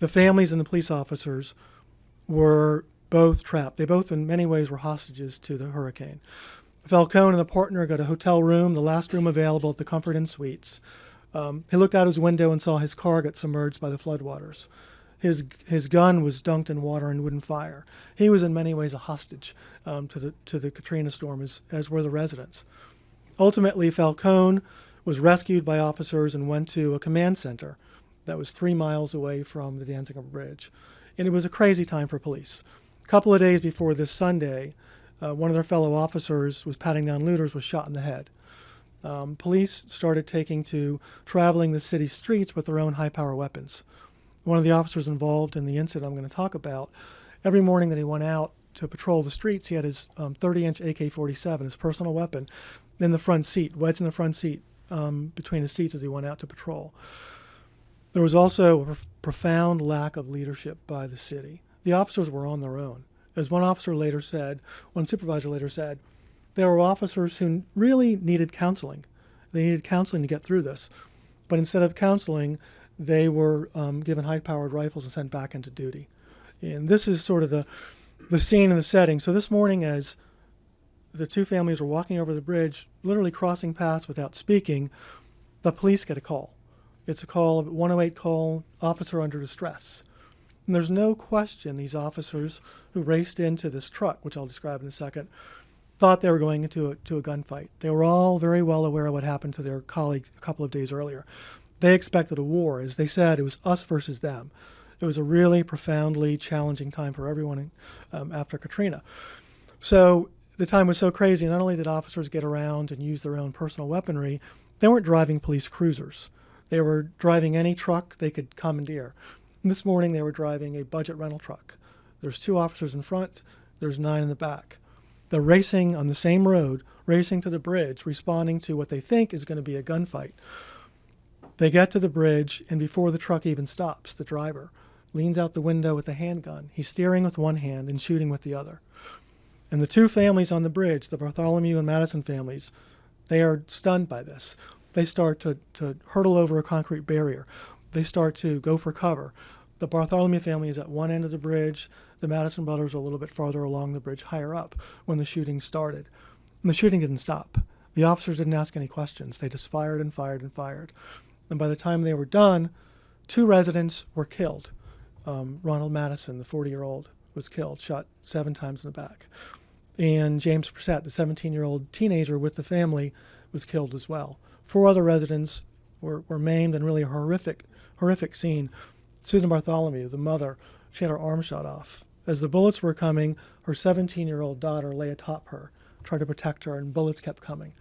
The families and the police officers were both trapped. They both, in many ways, were hostages to the hurricane. Falcone and the partner got a hotel room, the last room available at the Comfort Inn Suites. He looked out his window and saw his car get submerged by the floodwaters. His gun was dunked in water and wouldn't fire. He was in many ways a hostage to the Katrina storm, as were the residents. Ultimately, Falcone was rescued by officers and went to a command center that was 3 miles away from the Danziger Bridge. And it was a crazy time for police. A couple of days before this Sunday, one of their fellow officers was patting down looters, was shot in the head. Police started taking to traveling the city streets with their own high-power weapons. One of the officers involved in the incident I'm going to talk about, every morning that he went out to patrol the streets, he had his 30-inch AK-47, his personal weapon, in the front seat, wedged in the front seat between his seats as he went out to patrol. There was also a profound lack of leadership by the city. The officers were on their own. As one supervisor later said, there were officers who really needed counseling. They needed counseling to get through this. But instead of counseling, they were given high-powered rifles and sent back into duty. And this is sort of the scene and the setting. So this morning, as the two families were walking over the bridge, literally crossing paths without speaking, the police get a call. It's a call, a 108 call, officer under distress. And there's no question these officers who raced into this truck, which I'll describe in a second, thought they were going into a gunfight. They were all very well aware of what happened to their colleague a couple of days earlier. They expected a war. As they said, it was us versus them. It was a really profoundly challenging time for everyone after Katrina. So the time was so crazy, not only did officers get around and use their own personal weaponry, they weren't driving police cruisers. They were driving any truck they could commandeer. And this morning they were driving a budget rental truck. There's 2 officers in front, there's 9 in the back. They're racing on the same road, racing to the bridge, responding to what they think is going to be a gunfight. They get to the bridge, and before the truck even stops, the driver leans out the window with a handgun. He's steering with one hand and shooting with the other. And the 2 families on the bridge, the Bartholomew and Madison families, they are stunned by this. They start to hurtle over a concrete barrier. They start to go for cover. The Bartholomew family is at one end of the bridge. The Madison brothers are a little bit farther along the bridge, higher up, when the shooting started. And the shooting didn't stop. The officers didn't ask any questions. They just fired and fired and fired. And by the time they were done, 2 residents were killed. Ronald Madison, the 40-year-old, was killed, shot 7 times in the back. And James Brissett, the 17-year-old teenager with the family, was killed as well. 4 other residents were maimed in really a horrific scene. Susan Bartholomew, the mother, she had her arm shot off. As the bullets were coming, her 17-year-old daughter lay atop her, tried to protect her, and bullets kept coming.